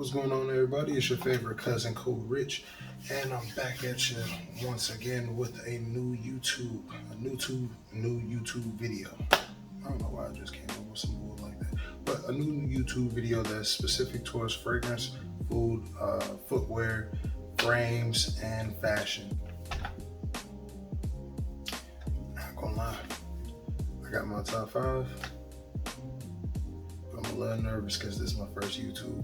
What's going on, everybody? It's your favorite cousin, Kool Rich, and I'm back at you once again with a new YouTube video. I don't know why I just came up with some bull like that, but a new YouTube video that's specific towards fragrance, food, footwear, frames, and fashion. Not gonna lie, I got my top 5. I'm a little nervous because this is my first YouTube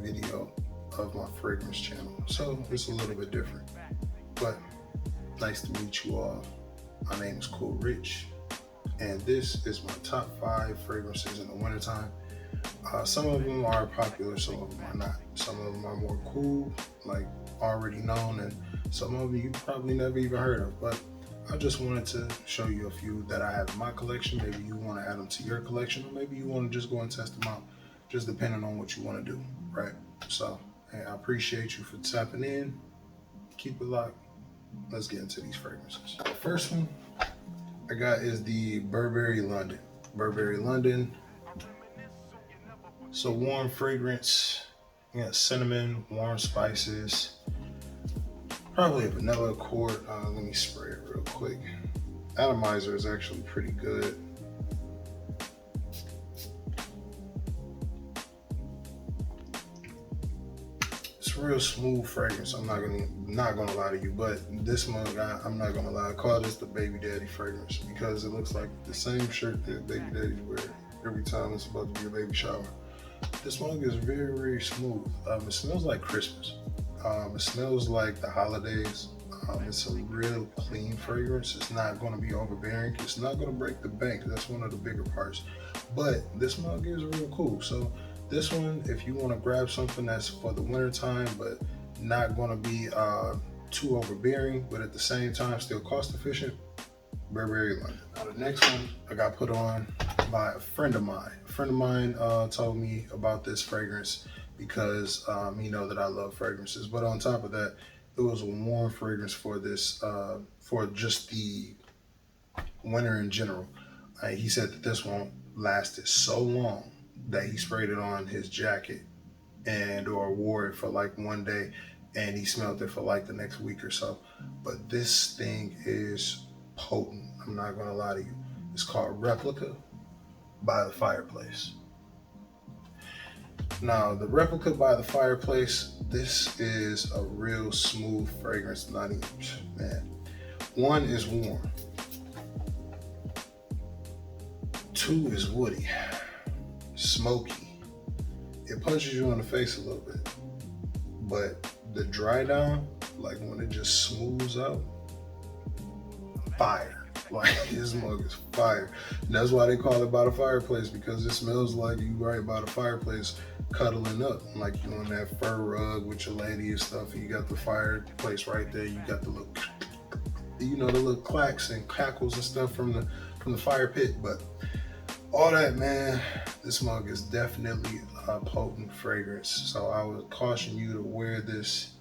video of my fragrance channel, so it's a little bit different, but nice to meet you all. My name is Kool Rich, and this is my top 5 fragrances in the wintertime. Some of them are popular, some of them are not. Some of them are more cool, like already known, and some of them you probably never even heard of, but I just wanted to show you a few that I have in my collection. Maybe you want to add them to your collection, or maybe you want to just go and test them out, just depending on what you want to do, right? So, hey, I appreciate you for tapping in. Keep it locked. Let's get into these fragrances. The first one I got is the Burberry London. Burberry London. So warm fragrance. You got cinnamon, warm spices. Probably a vanilla accord. Let me spray it real quick. Atomizer is actually pretty good. It's a real smooth fragrance. I'm not gonna lie to you, but this mug, I'm not gonna lie. I call this the baby daddy fragrance because it looks like the same shirt that baby daddies wear every time it's about to be a baby shower. This mug is very, very smooth. It smells like Christmas. It smells like the holidays. It's a real clean fragrance. It's not going to be overbearing. It's not going to break the bank. That's one of the bigger parts. But this mug is real cool. So this one, if you want to grab something that's for the winter time, but not going to be too overbearing, but at the same time still cost efficient, Burberry London. Now the next one I got put on by a friend of mine. A friend of mine told me about this fragrance because he know that I love fragrances, but on top of that, it was a warm fragrance for this, for just the winter in general. He said that this one lasted so long that he sprayed it on his jacket or wore it for like one day, and he smelled it for like the next week or so. But this thing is potent. I'm not gonna lie to you. It's called Replica by the Fireplace. Now, the Replica by the Fireplace, this is a real smooth fragrance. Not even, man. 1 is warm. 2 is woody, smoky. It punches you in the face a little bit, but the dry down, like when it just smooths out, fire. Like, this mug is fire. And that's why they call it by the fireplace, because it smells like you right by the fireplace cuddling up, like you on that fur rug with your lady and stuff, and you got the fireplace right there. You got the little, the little clacks and cackles and stuff from the fire pit. But all that, man, this mug is definitely a potent fragrance. So I would caution you to wear this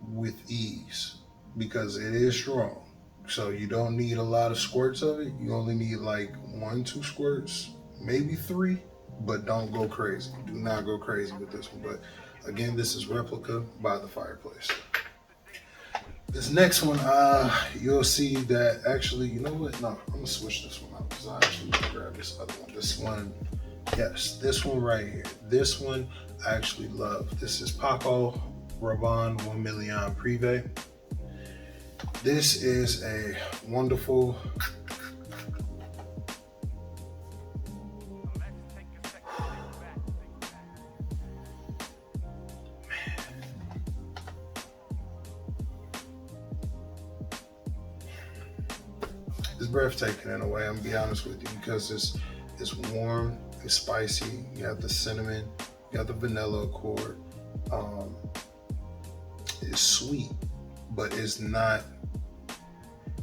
with ease, because it is strong. So you don't need a lot of squirts of it. You only need like 1-2 squirts, maybe 3, but don't go crazy. Do not go crazy with this one. But again, this is Replica by the Fireplace. This next one, you'll see that actually, you know what? No, I'm gonna switch this one out because I actually want to grab this other one. This one, yes, this one right here. This one I actually love. This is Paco Rabanne 1 Million Privé. This is a wonderful, it's breathtaking in a way. I'm gonna be honest with you, because it's warm, it's spicy. You have the cinnamon, you have the vanilla accord. It's sweet, but it's not.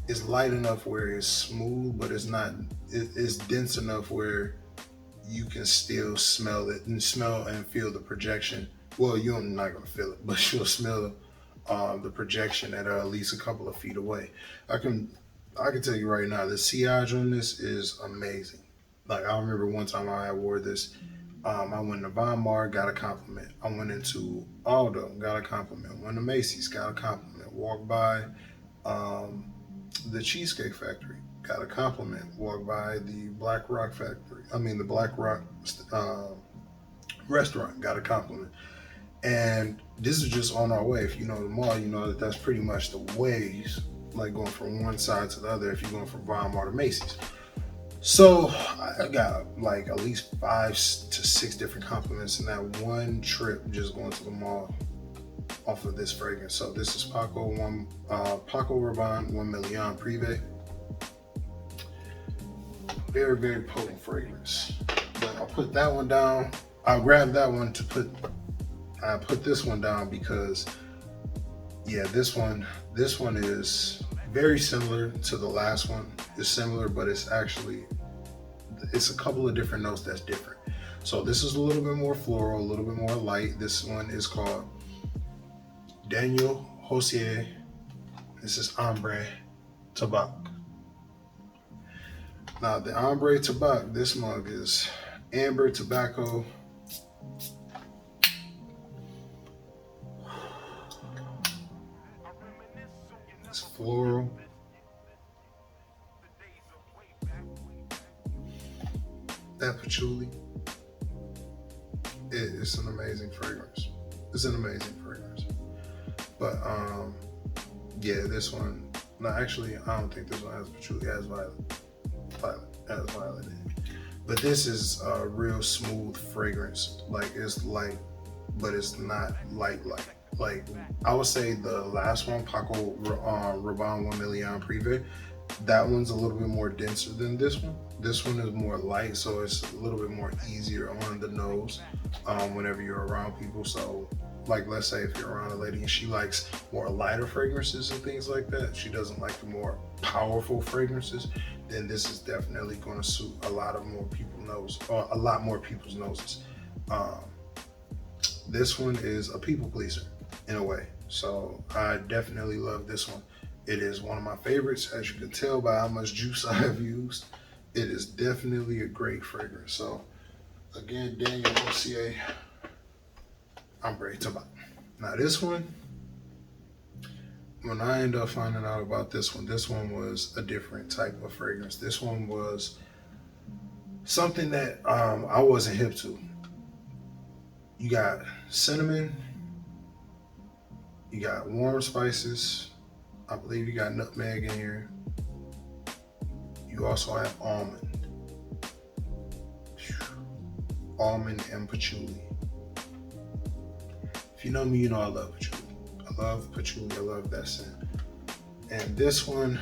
It's light enough where it's smooth, but it's not. It's dense enough where you can still smell it and feel the projection. Well, you're not gonna feel it, but you'll smell the projection at least a couple of feet away. I can tell you right now, the sillage on this is amazing. Like, I remember one time I wore this I went to Von Mar, got a compliment. I went into Aldo, got a compliment. Went to Macy's, got a compliment. Walked by um, the Cheesecake Factory, got a compliment. Walked by the Black Rock Factory. I mean the Black Rock uh, restaurant, got a compliment. And this is just on our way. If you know the mall, you know that that's pretty much the ways, like going from one side to the other. If you're going from Von Mar to Macy's. So I got like at least 5 to 6 different compliments in that one trip, just going to the mall off of this fragrance. So this is Paco Rabanne 1 Million Privé. Very, very potent fragrance. But I'll put that one down. I'll grab that one to put. I put this one down because, yeah, this one is very similar to the last one. It's similar, but it's a couple of different notes that's different. So this is a little bit more floral, a little bit more light. This one is called Daniel Josier. This is Ombre Tabac. Now the Ombre Tabac, this mug is amber tobacco. It's floral. That patchouli, it's an amazing fragrance. It's an amazing fragrance. But yeah, this one. No, actually, I don't think this one has patchouli. It has violet. It has violet in it. But this is a real smooth fragrance. Like it's light, but it's not light. Like I would say the last one, Paco Rabanne 1 Million Privé. That one's a little bit more denser than this one. This one is more light, so it's a little bit more easier on the nose whenever you're around people. So, like, let's say if you're around a lady and she likes more lighter fragrances and things like that, she doesn't like the more powerful fragrances, then this is definitely going to suit a lot more people's noses. This one is a people pleaser in a way, so I definitely love this one. It is one of my favorites, as you can tell by how much juice I have used. It is definitely a great fragrance. So again, Daniel Josier, Ombre Tabac. Now this one, when I ended up finding out about this one was a different type of fragrance. This one was something that I wasn't hip to. You got cinnamon, you got warm spices, I believe you got nutmeg in here. You also have almond and patchouli. If you know me, you know I love patchouli. I love patchouli, I love that scent. And this one,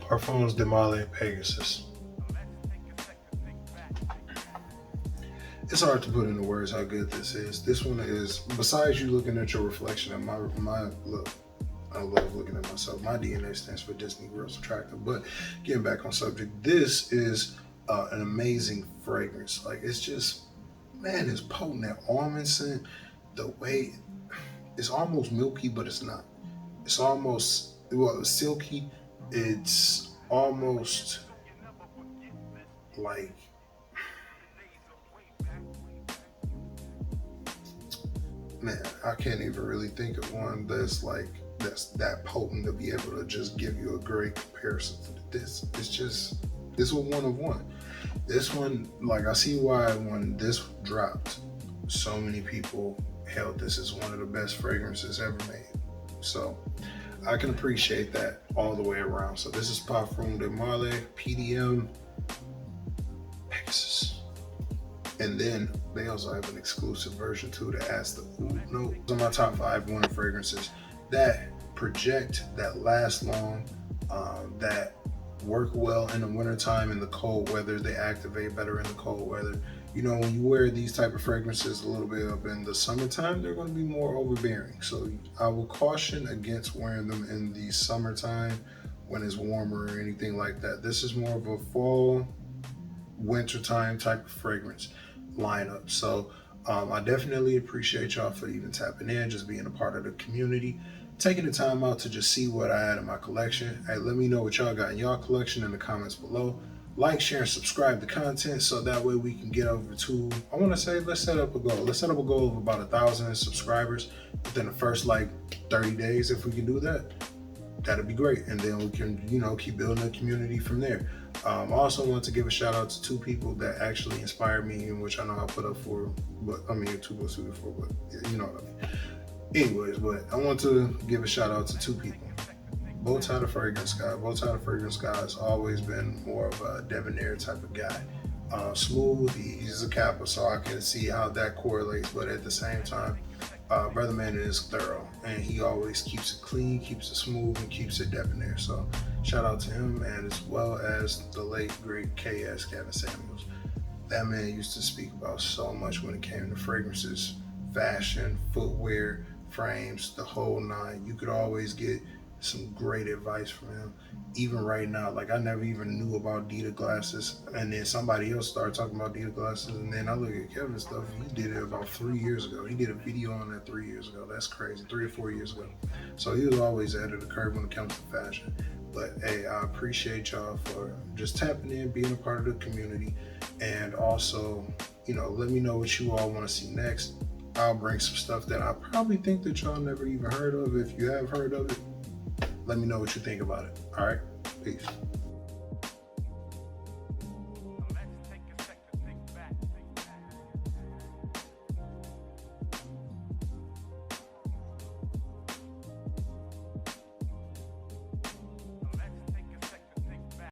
Parfums de Marley Pegasus. It's hard to put into words how good this is. This one is, besides you looking at your reflection and my look, I love looking at myself. My DNA stands for Disney Girls Attractive. But getting back on subject, this is an amazing fragrance. Like it's just, man, it's potent. That almond scent, the way it's almost milky, but it's not. It's almost, well, it's silky. It's almost like, man, I can't even really think of one that's that potent to be able to just give you a great comparison to this. It's just, this was one of one. This one, like I see why when this dropped, so many people held this as one of the best fragrances ever made. So I can appreciate that all the way around. So this is Parfums de Marley PDM Pegasus. And then they also have an exclusive version too that adds the oud note. Those are my top 5 winter fragrances that project, that last long, that work well in the wintertime. In the cold weather, they activate better in the cold weather. You know, when you wear these type of fragrances a little bit up in the summertime, they're going to be more overbearing. So I will caution against wearing them in the summertime when it's warmer or anything like that. This is more of a fall, wintertime type of fragrance. lineup. So I definitely appreciate y'all for even tapping in, just being a part of the community, taking the time out to just see what I had in my collection. Hey, let me know what y'all got in y'all collection in the comments below. Like, share, and subscribe to content so that way we can get over to, I want to say, let's set up a goal. Let's set up a goal of about 1,000 subscribers within the first like 30 days. If we can do that, that'd be great. And then we can, keep building a community from there. I also want to give a shout out to two people that actually inspired me, in which I know I put up for, but I mean, 2 plus 2 4, but yeah, you know what I mean. Anyways, but I want to give a shout out to two people. Bowtie the Fragrance Guy. Bowtie the Fragrance Guy has always been more of a debonair type of guy. Smooth, he's a Kappa, so I can see how that correlates, but at the same time, Brother Man is thorough, and he always keeps it clean, keeps it smooth, and keeps it debonair. So shout out to him, and as well as the late, great KS, Kevin Samuels. That man used to speak about so much when it came to fragrances, fashion, footwear, frames, the whole nine. You could always get some great advice from him. Even right now, like I never even knew about Dita glasses, and then somebody else started talking about Dita glasses, and then I look at Kevin's stuff. He did it about 3 years ago. He did a video on that 3 years ago. That's crazy, 3 or 4 years ago. So he was always ahead of the curve when it comes to fashion. But hey, I appreciate y'all for just tapping in, being a part of the community, and also, let me know what you all want to see next. I'll bring some stuff that I probably think that y'all never even heard of. If you have heard of it, let me know what you think about it. All right, peace.